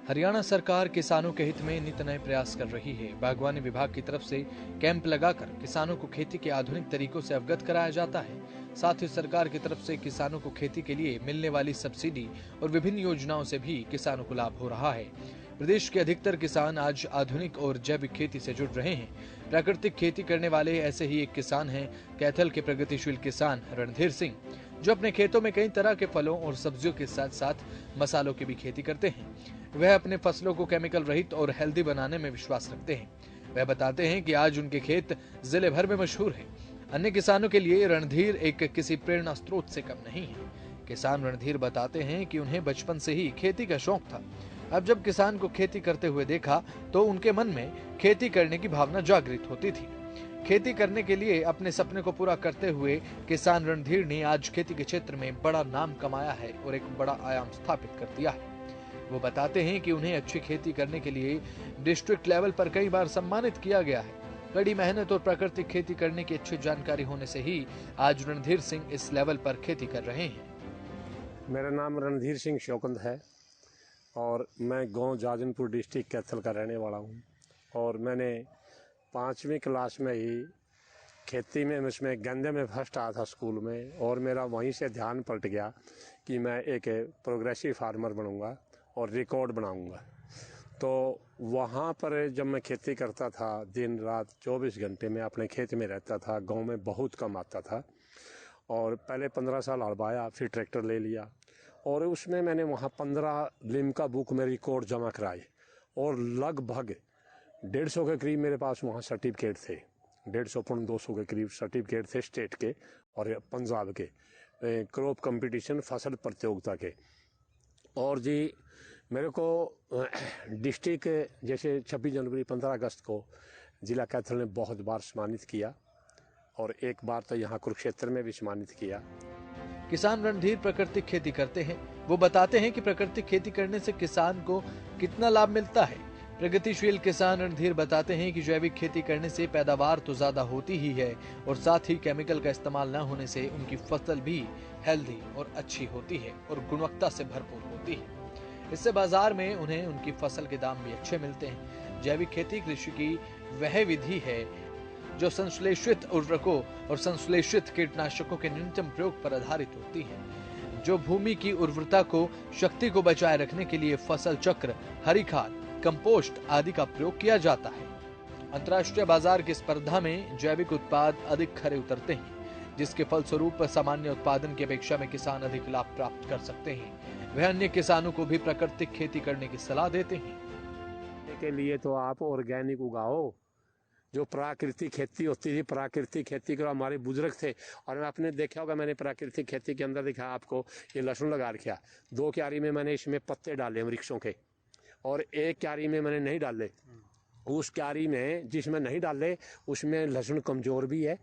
हरियाणा सरकार किसानों के हित में नित नए प्रयास कर रही है। बागवानी विभाग की तरफ से कैंप लगाकर किसानों को खेती के आधुनिक तरीकों से अवगत कराया जाता है। साथ ही सरकार की तरफ से किसानों को खेती के लिए मिलने वाली सब्सिडी और विभिन्न योजनाओं से भी किसानों को लाभ हो रहा है। प्रदेश के अधिकतर किसान आज आधुनिक और जैविक खेती से जुड़ रहे हैं। प्राकृतिक खेती करने वाले ऐसे ही एक किसान हैं कैथल के प्रगतिशील किसान रणधीर सिंह, जो अपने खेतों में कई तरह के फलों और सब्जियों के साथ साथ मसालों की भी खेती करते हैं। वह अपने फसलों को केमिकल रहित और हेल्दी बनाने में विश्वास रखते हैं। वह बताते हैं कि आज उनके खेत जिले भर में मशहूर हैं। अन्य किसानों के लिए रणधीर एक किसी प्रेरणा स्रोत से कम नहीं है। किसान रणधीर बताते हैं कि उन्हें बचपन से ही खेती का शौक था। अब जब किसान को खेती करते हुए देखा तो उनके मन में खेती करने की भावना जागृत होती थी। खेती करने के लिए अपने सपने को पूरा करते हुए किसान रणधीर ने आज खेती के क्षेत्र में बड़ा नाम कमाया है और एक बड़ा आयाम स्थापित कर दिया है। वो बताते हैं कि उन्हें अच्छी खेती करने के लिए डिस्ट्रिक्ट लेवल पर कई बार सम्मानित किया गया है। कड़ी मेहनत और प्राकृतिक खेती करने की अच्छी जानकारी होने से ही आज रणधीर सिंह इस लेवल पर खेती कर रहे हैं। मेरा नाम रणधीर सिंह शौकंद है और मैं गांव जाजनपुर डिस्ट्रिक्ट कैथल का रहने वाला हूं। और मैंने 5वीं क्लास में ही खेती में उसमें गंदे में फर्स्ट आया था स्कूल में, और मेरा वहीं से ध्यान पलट गया कि मैं एक प्रोग्रेसिव फार्मर बनूंगा और रिकॉर्ड बनाऊंगा। तो वहाँ पर जब मैं खेती करता था दिन रात 24 घंटे में अपने खेत में रहता था। गांव में बहुत कम आता था और पहले 15 साल हड़बाया, फिर ट्रैक्टर ले लिया और उसमें मैंने वहाँ 15 लिम्का बुक में रिकॉर्ड जमा कराए और लगभग 150 के करीब मेरे पास वहाँ सर्टिफिकेट थे। 150-200 के करीब सर्टिफिकेट थे स्टेट के और पंजाब के क्रॉप कंपटीशन फसल प्रतियोगिता के। और जी मेरे को डिस्ट्रिक्ट जैसे 26 जनवरी 15 अगस्त को जिला कैथल ने बहुत बार सम्मानित किया और एक बार तो यहाँ कुरुक्षेत्र में भी सम्मानित किया। किसान रणधीर प्राकृतिक खेती करते हैं। वो बताते हैं कि प्राकृतिक खेती करने से किसान को कितना लाभ मिलता है। प्रगतिशील किसान रणधीर बताते हैं कि जैविक खेती करने से पैदावार तो ज्यादा होती ही है और साथ ही केमिकल का इस्तेमाल न होने से उनकी फसल भी हेल्दी और अच्छी होती है और गुणवत्ता से भरपूर होती है। इससे बाजार में उन्हें उनकी फसल के दाम भी अच्छे मिलते हैं। जैविक खेती कृषि की वह विधि है जो संश्लेषित उर्वरकों और संश्लेषित कीटनाशकों के न्यूनतम प्रयोग पर आधारित होती है, जो भूमि की उर्वरता को शक्ति को बचाए रखने के लिए फसल चक्र, हरी खाद, कंपोस्ट आदि का प्रयोग किया जाता है। अंतर्राष्ट्रीय बाजार की स्पर्धा में जैविक उत्पाद अधिक खरे उतरते हैं, जिसके फलस्वरूप सामान्य उत्पादन की अपेक्षा में किसान अधिक लाभ प्राप्त कर सकते हैं। वह अन्य किसानों को भी प्राकृतिक खेती करने की सलाह देते हैं। के लिए तो आप ऑर्गेनिक उगाओ, जो प्राकृतिक खेती होती थी प्राकृतिक खेती को हमारे बुजुर्ग थे। और आपने देखा होगा, मैंने प्राकृतिक खेती के अंदर दिखा आपको ये लहसुन लगा रखा। 2 क्यारी में मैंने इसमें पत्ते डाले वृक्षों के और 1 क्यारी में मैंने नहीं डाले। उस क्यारी में जिसमें नहीं डाले उसमें लहसुन कमज़ोर भी है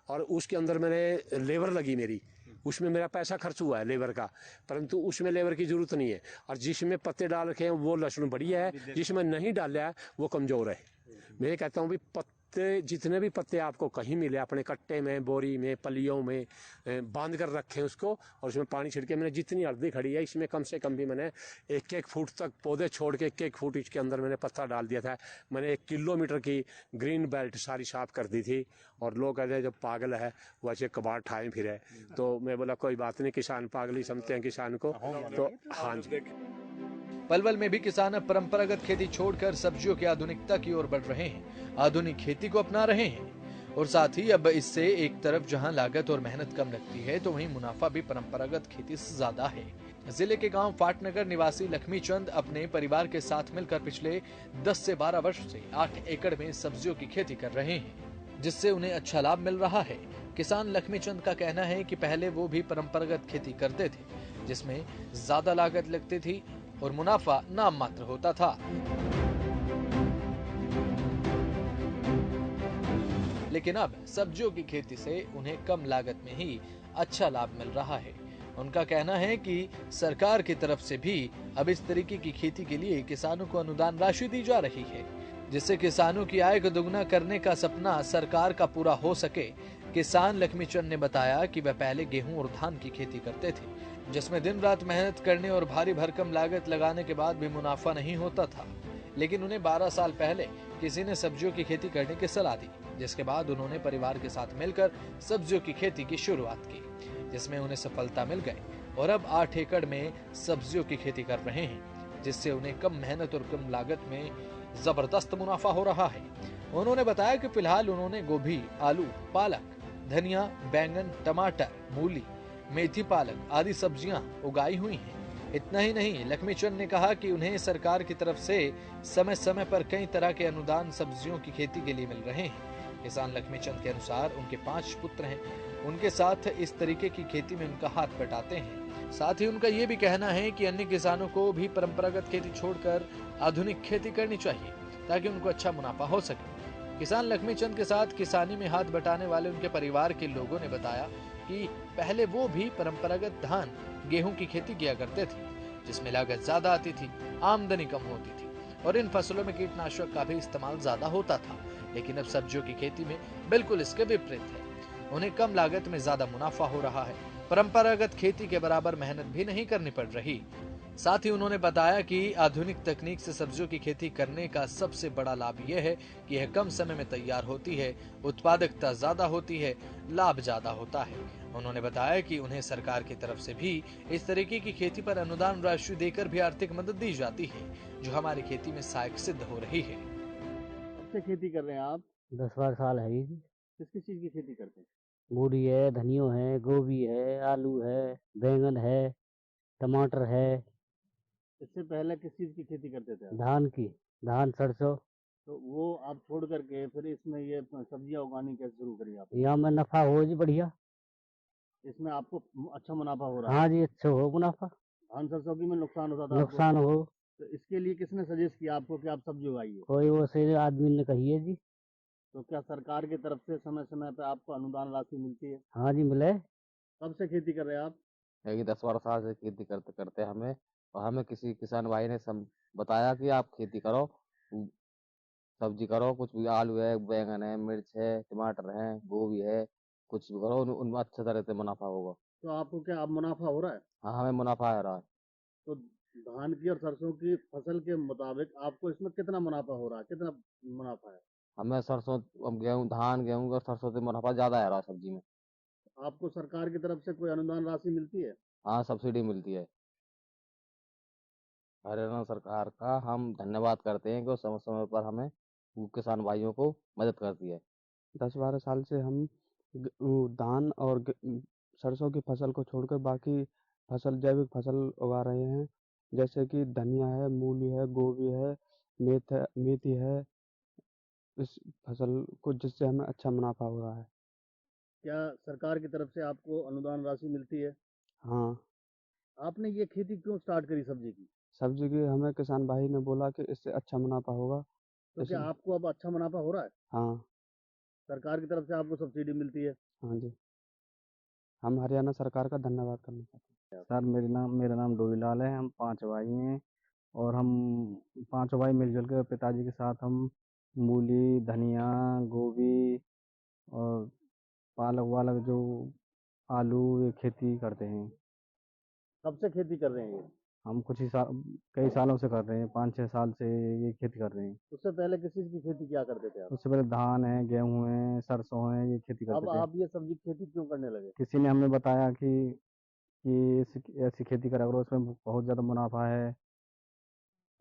और उसके अंदर मैंने लेबर लगी मेरी, उसमें मेरा पैसा खर्च हुआ है लेबर का, परंतु उसमें लेबर की ज़रूरत नहीं है। और जिसमें पत्ते डाल रखे हैं वो लहसुन बढ़िया है, जिसमें नहीं डाला है वो कमज़ोर है। मैं कहता हूँ भी पत्ते जितने भी पत्ते आपको कहीं मिले अपने कट्टे में, बोरी में, पलियों में बांध कर रखें उसको और उसमें पानी छिड़के। मैंने जितनी हल्दी खड़ी है इसमें कम से कम भी मैंने 1-1 फुट तक पौधे छोड़ के 1-1 फुट इसके अंदर मैंने पत्ता डाल दिया था। मैंने 1 किलोमीटर की ग्रीन बेल्ट सारी साफ कर दी थी। और लोग कहते हैं जब पागल है वैसे कबाड़ ठाए फिरे। तो मैं बोला कोई बात नहीं, किसान पागल ही समझते हैं किसान को। तो हाँ जी। पलवल में भी किसान अब परंपरागत खेती छोड़कर सब्जियों की आधुनिकता की ओर बढ़ रहे हैं, आधुनिक खेती को अपना रहे हैं। और साथ ही अब इससे एक तरफ जहां लागत और मेहनत कम लगती है तो वहीं मुनाफा भी परंपरागत खेती से ज्यादा है। जिले के गांव फाटनगर निवासी लक्ष्मी चंद अपने परिवार के साथ मिलकर पिछले 10 से 12 वर्ष से 8 एकड़ में सब्जियों की खेती कर रहे हैं, जिससे उन्हें अच्छा लाभ मिल रहा है। किसान लक्ष्मी चंद का कहना है कि पहले वो भी परंपरागत खेती करते थे, जिसमें ज्यादा लागत लगती थी और मुनाफा नाम मात्र होता था। लेकिन अब सब्जियों की खेती से उन्हें कम लागत में ही अच्छा लाभ मिल रहा है। उनका कहना है कि सरकार की तरफ से भी अब इस तरीके की खेती के लिए किसानों को अनुदान राशि दी जा रही है, जिससे किसानों की आय को दोगुना करने का सपना सरकार का पूरा हो सके। किसान लक्ष्मी चंद ने बताया कि वह पहले गेहूं और धान की खेती करते थे, जिसमें दिन रात मेहनत करने और भारी भरकम लागत लगाने के बाद भी मुनाफा नहीं होता था। लेकिन उन्हें 12 साल पहले किसी ने सब्जियों की खेती करने की सलाह दी, जिसके बाद उन्होंने परिवार के साथ मिलकर सब्जियों की खेती की शुरुआत की, जिसमें उन्हें सफलता मिल गई और अब 8 एकड़ में सब्जियों की खेती कर रहे हैं, जिससे उन्हें कम मेहनत और कम लागत में जबरदस्त मुनाफा हो रहा है। उन्होंने बताया कि फिलहाल उन्होंने गोभी, आलू, पालक, धनिया, बैंगन, टमाटर, मूली, मेथी पालक आदि सब्जियां उगाई हुई हैं। इतना ही नहीं, लक्ष्मीचंद ने कहा कि उन्हें सरकार की तरफ से समय समय पर कई तरह के अनुदान सब्जियों की खेती के लिए मिल रहे हैं। किसान लक्ष्मीचंद के अनुसार उनके 5 पुत्र हैं, उनके साथ इस तरीके की खेती में उनका हाथ बटाते हैं। साथ ही उनका ये भी कहना है कि अन्य किसानों को भी परंपरागत खेती छोड़कर आधुनिक खेती करनी चाहिए, ताकि उनको अच्छा मुनाफा हो सके। किसान लक्ष्मीचंद के साथ किसानी में हाथ बटाने वाले उनके परिवार के लोगों ने बताया कि पहले वो भी परंपरागत धान, गेहूं की खेती किया करते थे, जिसमें लागत ज्यादा आती थी, आमदनी कम होती थी और इन फसलों में कीटनाशक का भी इस्तेमाल ज्यादा होता था। लेकिन अब सब्जियों की खेती में बिल्कुल इसके विपरीत है। उन्हें कम लागत में ज्यादा मुनाफा हो रहा है, परंपरागत खेती के बराबर मेहनत भी नहीं करनी पड़ रही। साथ ही उन्होंने बताया कि आधुनिक तकनीक से सब्जियों की खेती करने का सबसे बड़ा लाभ यह है कि यह कम समय में तैयार होती है, उत्पादकता ज्यादा होती है, लाभ ज्यादा होता है। उन्होंने बताया कि उन्हें सरकार की तरफ से भी इस तरीके की खेती पर अनुदान राशि देकर भी आर्थिक मदद दी जाती है, जो हमारी खेती में सहायक सिद्ध हो रही है। कब से खेती कर रहे हैं आप? 10-12 साल है ये। किस किस चीज की खेती करते हैं? मूली है, धनिया है, गोभी है, आलू है, बैंगन है, टमाटर है, इससे पहले किस चीज की खेती करते थे आप? धान की, धान, सरसों। तो वो आप छोड़ करके फिर इसमें ये सब्जियां उगानी कैसे शुरू करी आप? यहाँ में नफा हो जी बढ़िया। इसमें आपको अच्छा मुनाफा हो रहा है? हाँ जी, अच्छा हो मुनाफा। धान सरसों की में नुकसान होता था आपको? नुकसान हो, तो इसके लिए किसने सजेस्ट किया आपको कि आप सब्जी उगाइए? कोई वो से आदमी ने कही है जी। तो क्या सरकार की तरफ से समय समय पे आपको अनुदान राशि मिलती है? हाँ जी, मिले। कब से खेती कर रहे हैं आप? यही 10-12 साल से खेती करते करते हमें, और हमें किसी किसान भाई ने बताया कि आप खेती करो, सब्जी करो, कुछ भी, आलू है, बैंगन है, मिर्च है, टमाटर है, गोभी है, कुछ भी करो, उनमें अच्छे तरह से मुनाफा होगा। तो आपको क्या अब मुनाफा हो रहा है? हाँ, हमें मुनाफा आ रहा है। तो धान की और सरसों की फसल के मुताबिक आपको इसमें कितना मुनाफा हो रहा है? कितना मुनाफा है? हमें सरसों, गेहूँ, धान, गेहूँ और सरसों से मुनाफा ज्यादा आ रहा है सब्जी में। आपको सरकार की तरफ से कोई अनुदान राशि मिलती है? हाँ, सब्सिडी मिलती है। हरियाणा सरकार का हम धन्यवाद करते हैं कि वो समय समय पर हमें, वो किसान भाइयों को मदद करती है। 10-12 साल से हम धान और सरसों की फसल को छोड़कर बाकी फसल, जैविक फसल उगा रहे हैं, जैसे कि धनिया है, मूली है, गोभी है, मेथी है। इस फसल को, जिससे हमें अच्छा मुनाफा हो रहा है। क्या सरकार की तरफ से आपको अनुदान राशि मिलती है? हाँ, आपने ये खेती क्यों स्टार्ट करी सब्जी की? सब्जी की हमें किसान भाई ने बोला कि इससे अच्छा मुनाफा होगा। तो क्या आपको अब अच्छा मुनाफा हो रहा है? हाँ। सरकार की तरफ से आपको सब्सिडी मिलती है? हाँ जी, हम हरियाणा सरकार का धन्यवाद करना चाहते हैं। सर मेरा नाम डोरीलाल है। हम 5 भाई हैं और हम 5 भाई मिलजुल कर पिताजी के साथ हम मूली, धनिया, गोभी और पालक वालक, जो आलू, ये खेती करते हैं। कब से खेती कर रहे हैं ये? हम कई सालों से कर रहे हैं, 5-6 साल से ये खेती कर रहे हैं। उससे पहले किस चीज़ की खेती किया करते थे आप? उससे पहले धान है, गेहूँ है, सरसों है, ये खेती करते थे। अब आप ये सब्जी की खेती क्यों करने लगे? किसी ने हमें बताया कि ऐसी खेती करा करो, इसमें बहुत ज़्यादा मुनाफा है।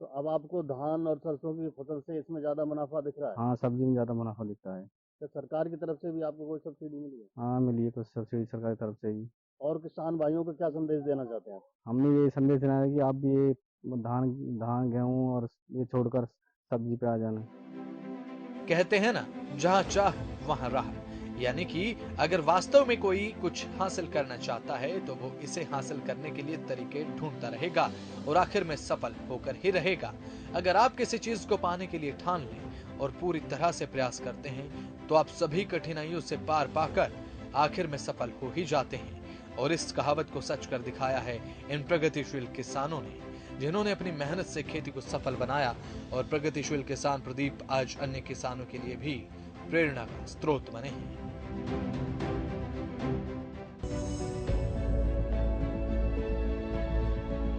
तो अब आपको धान और सरसों की फसल से इसमें ज़्यादा मुनाफा दिख रहा है? हाँ, सब्जी में ज़्यादा मुनाफा दिखता है। तो सरकार की तरफ से भी आपको कोई सब्सिडी मिली है? हाँ, मिली है कुछ सब्सिडी सरकार की तरफ से ही। और किसान भाइयों को क्या संदेश देना चाहते हैं आप? हमने ये संदेश देना है कि आप भी ये धान, गेहूँ और ये छोड़कर सब्जी पे आ जाना। कहते हैं ना, जहाँ चाह वहाँ राह। यानी कि अगर वास्तव में कोई कुछ हासिल करना चाहता है तो वो इसे हासिल करने के लिए तरीके ढूंढता रहेगा और आखिर में सफल होकर ही रहेगा। अगर आप किसी चीज को पाने के लिए ठान लें और पूरी तरह से प्रयास करते हैं तो आप सभी कठिनाइयों से पार पाकर आखिर में सफल हो ही जाते हैं। और इस कहावत को सच कर दिखाया है इन प्रगतिशील किसानों ने, जिन्होंने अपनी मेहनत से खेती को सफल बनाया। और प्रगतिशील किसान प्रदीप आज अन्य किसानों के लिए भी प्रेरणा का स्रोत बने हैं।